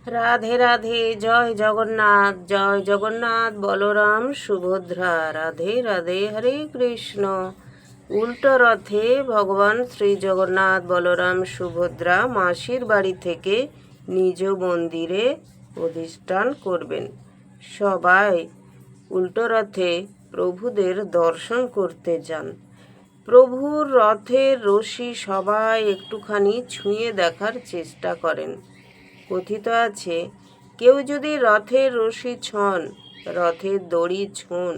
রাধে রাধে, জয় জগন্নাথ, জয় জগন্নাথ, বলরাম সুভদ্রা। রাধে রাধে, হরে কৃষ্ণ। উল্টো রথে ভগবান শ্রী জগন্নাথ বলরাম সুভদ্রা মাসির বাড়ি থেকে নিজ মন্দিরে অধিষ্ঠান করবেন। সবাই উল্টো রথে প্রভুদের দর্শন করতে যান। প্রভুর রথের রশি সবাই একটুখানি ছুঁয়ে দেখার চেষ্টা করেন। কথিত আছে, কেউ যদি রথের রশি ছোঁন, রথের দড়ি ছোঁন,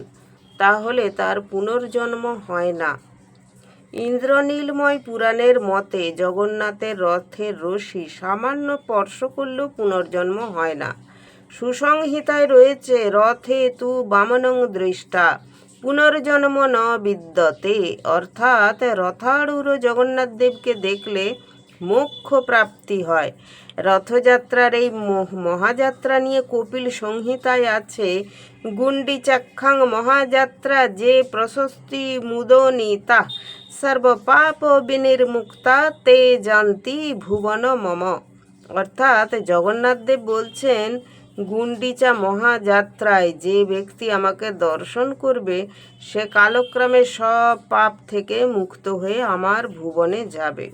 তাহলে তার পুনর্জন্ম হয় না। ইন্দ্রনীলময় পুরাণের মতে জগন্নাথের রথের রশি সামান্য স্পর্শ করলেও পুনর্জন্ম হয় না। সুসংহিতায় রয়েছে, রথে তু বামনং দৃষ্টা পুনর্জন্ম ন বিদ্যতে, অর্থাৎ রথারূঢ় জগন্নাথ দেবকে দেখলে মোক্ষ প্রাপ্তি হয়। রথযাত্রার এই মহাযাত্রা নিয়ে কপিল সংহিতায় আছে, গুণ্ডিচাখ্যাং মহাযাত্রা যে প্রশস্তি মুদনি তা সর্বপাপ বিনির্মুক্তা তে জানতি ভুবন মম। অর্থাৎ জগন্নাথদেব বলছেন, গুণ্ডিচা মহাযাত্রায় যে ব্যক্তি আমাকে দর্শন করবে, সে কালক্রমে সব পাপ থেকে মুক্ত হয়ে আমার ভুবনে যাবে।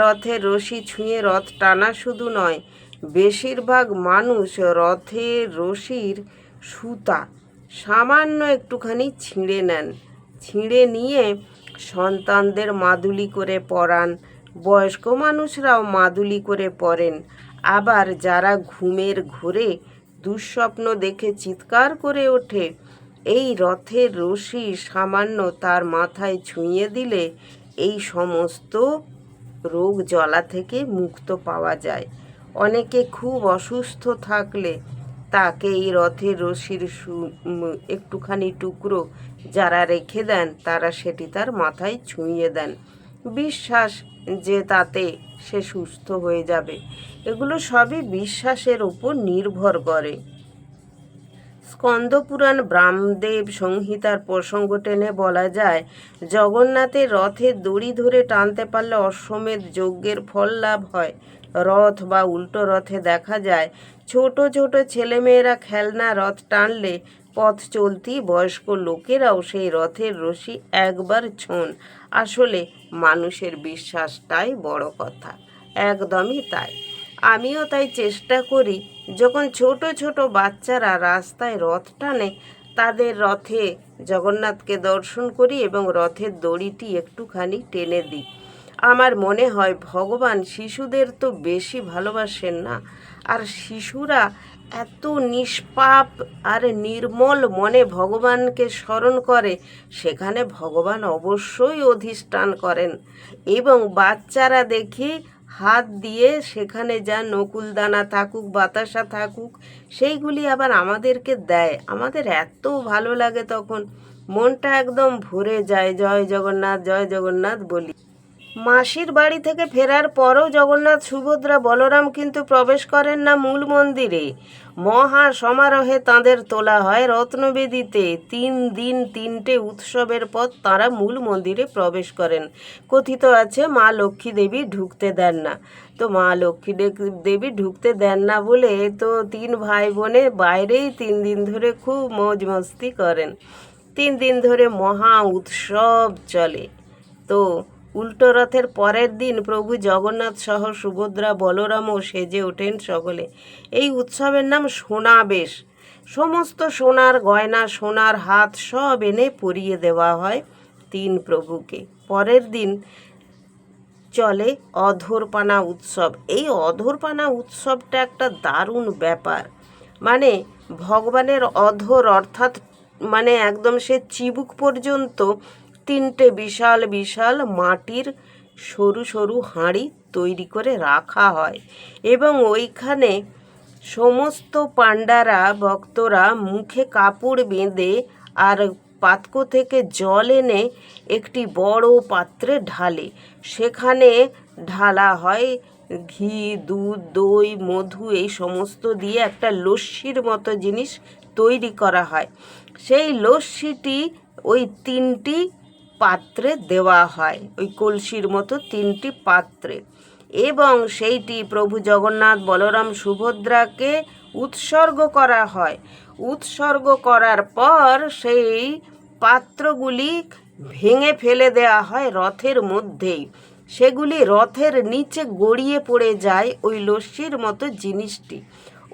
রথের রশি ছুঁয়ে রথ টানা শুধু নয়, বেশিরভাগ মানুষ রথের রশির সুতা সামান্য একটুখানি ছিঁড়ে নেন। ছিঁড়ে নিয়ে সন্তানদের মাদুলি করে পরান, বয়স্ক মানুষরাও মাদুলি করে পরেন। আবার যারা ঘুমের ঘোরে দুঃস্বপ্ন দেখে চিৎকার করে ওঠে, এই রথের রশি সামান্য তার মাথায় ছুঁয়ে দিলে এই সমস্ত রোগ জ্বালা থেকে মুক্ত পাওয়া যায়। অনেকে খুব অসুস্থ থাকলে তাকে এই রথের রশির একটুখানি টুকরো যারা রেখে দেন, তারা সেটি তার মাথায় ছুঁয়ে দেন, বিশ্বাস যে তাতে সে সুস্থ হয়ে যাবে। এগুলো সবই বিশ্বাসের উপর নির্ভর করে। স্কন্দপুরাণ ব্রাহ্মদেব সংহিতার প্রসঙ্গ টেনে বলা যায়, জগন্নাথের রথের দড়ি ধরে টানতে পারলে অশ্বমেধ যজ্ঞের ফল লাভ হয়। রথ বা উল্টো রথে দেখা যায়, ছোট ছোট ছেলেমেয়েরা খেলনা রথ টানলে পথ চলতি বয়স্ক লোকেরাও সেই রথের রশি একবার ছোঁন। আসলে মানুষের বিশ্বাসটাই বড় কথা, একদমই তাই। আমিও তাই চেষ্টা করি, যখন ছোট ছোট বাচ্চারা রাস্তায় রথ টানে, তাদের রথে জগন্নাথকে দর্শন করি এবং রথের দড়িটি একটুখানি টেনে দিই। আমার মনে হয় ভগবান শিশুদের তো বেশি ভালোবাসেন না, আর শিশুরা এত নিষ্পাপ আর নির্মল মনে ভগবানকে স্মরণ করে, সেখানে ভগবান অবশ্যই অধিষ্ঠান করেন। এবং বাচ্চারা দেখি হাত দিয়ে সেখানে যা নকুলদানা থাকুক, বাতাসা থাকুক, সেইগুলি আবার আমাদেরকে দেয়। আমাদের এত ভালো লাগে, তখন মনটা একদম ভরে যায়। জয় জগন্নাথ, জয় জগন্নাথ বলি। মাসির বাড়ি থেকে ফেরার পরও জগন্নাথ, সুভদ্রা, বলরাম কিন্তু প্রবেশ করেন না মূল মন্দিরে। মহা সমারোহে তাঁদের তোলা হয় রত্নবেদিতে। 3 দিন 3টে উৎসবের পর তাঁরা মূল মন্দিরে প্রবেশ করেন। কথিত আছে, মা লক্ষ্মী দেবী ঢুকতে দেন না। তো মা লক্ষ্মী দেবী ঢুকতে দেন না বলে তো 3 ভাই বোনে বাইরেই 3 দিন ধরে খুব মौज মস্তি করেন। 3 দিন ধরে মহা উৎসব চলে। তো উল্টো রথের পরের দিন প্রভু জগন্নাথ সহ সুভদ্রা, বলরামও সেজে ওঠেন সকলে। এই উৎসবের নাম সোনাবেশ। সমস্ত সোনার গয়না, সোনার হাত সব এনে পরিয়ে দেওয়া হয় 3 প্রভুকে। পরের দিন চলে অধরপানা উৎসব। এই অধরপানা উৎসবটা একটা দারুণ ব্যাপার। মানে ভগবানের অধর, অর্থাৎ মানে একদম সে চিবুক পর্যন্ত 3টে বিশাল বিশাল মাটির সরু সরু হাঁড়ি তৈরি করে রাখা হয় এবং ওইখানে সমস্ত পাণ্ডারা, ভক্তরা মুখে কাপড় বেঁধে আর পাতকো থেকে জল এনে একটি বড় পাত্রে ঢালে। সেখানে ঢালা হয় ঘি, দুধ, দই, মধু, এই সমস্ত দিয়ে একটা লস্যির মতো জিনিস তৈরি করা হয়। সেই লস্যিটি ওই 3টি পাত্রে দেওয়া হয়, ওই কলসির মতো 3টি পাত্রে। এবং সেইটি প্রভু জগন্নাথ, বলরাম, সুভদ্রাকে উৎসর্গ করা হয়। উৎসর্গ করার পর সেই পাত্রগুলি ভেঙে ফেলে দেওয়া হয় রথের মধ্যেই। সেগুলি রথের নিচে গড়িয়ে পড়ে যায় ওই লস্যির মতো জিনিসটি।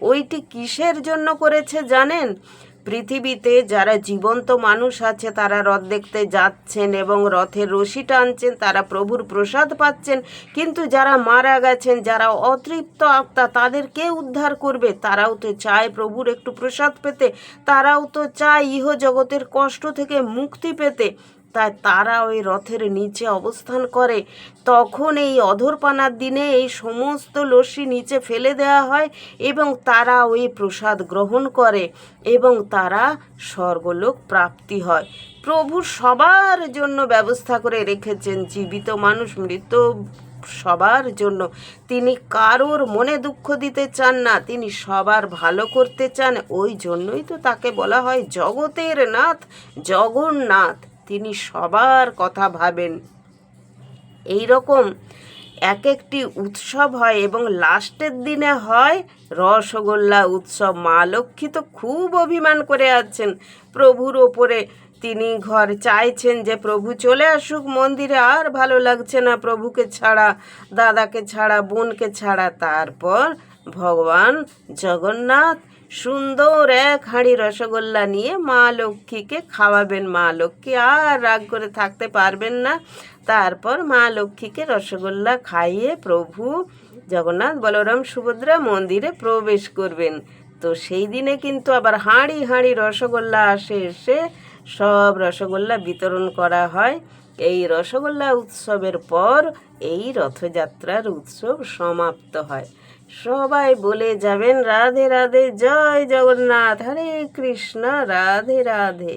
ওইটি কিসের জন্য করেছে জানেন? পৃথিবীতে যারা জীবন্ত মানুষ আছে তারা রথ দেখতে যাচ্ছেন এবং রথের রশি টানছেন, তারা প্রভুর প্রসাদ পাচ্ছেন। কিন্তু যারা মারা গেছেন, যারা অতৃপ্ত আত্মা, তাদের কে উদ্ধার করবে? তারাও তো চায় প্রভুর একটু প্রসাদ পেতে, তারাও তো চায় ইহ জগতের কষ্ট থেকে মুক্তি পেতে। তাই তারা ওই রথের নিচে অবস্থান করে। তখন এই অধরপানার দিনে এই সমস্ত লস্যি নিচে ফেলে দেওয়া হয় এবং তারা ওই প্রসাদ গ্রহণ করে এবং তারা স্বর্গলোক প্রাপ্তি হয়। প্রভু সবার জন্য ব্যবস্থা করে রেখেছেন, জীবিত মানুষ, মৃত সবার জন্য। তিনি কারোর মনে দুঃখ দিতে চান না, তিনি সবার ভালো করতে চান। ওই জন্যই তো তাকে বলা হয় জগতের নাথ, জগন্নাথ। তিনি সবার কথা ভাবেন। এই রকম এক একটি উৎসব হয় এবং লাস্টের দিনে হয় রসগোল্লা উৎসব। মা লক্ষ্মী তো খুব অভিমান করে আছেন প্রভুর ওপরে। তিনি ঘর চাইছেন যে প্রভু চলে আসুক মন্দিরে, আর ভালো লাগছে না প্রভুকে ছাড়া, দাদাকে ছাড়া, বোনকে ছাড়া। তারপর ভগবান জগন্নাথ সুন্দর এক হাঁড়ি রসগোল্লা নিয়ে মা লক্ষ্মীকে খাওয়াবেন। মা লক্ষ্মী আর রাগ করে থাকতে পারবেন না। তারপর মা লক্ষ্মীকে রসগোল্লা খাইয়ে প্রভু জগন্নাথ, বলরাম, সুভদ্রা মন্দিরে প্রবেশ করবেন। তো সেই দিনে কিন্তু আবার হাঁড়ি হাঁড়ি রসগোল্লা এসে সব রসগোল্লা বিতরণ করা হয়। এই রসগোল্লা উৎসবের পর এই রথযাত্রার উৎসব সমাপ্ত হয়। সবাই বলে যাবেন রাধে রাধে, জয় জগন্নাথ, হরে কৃষ্ণ, রাধে রাধে।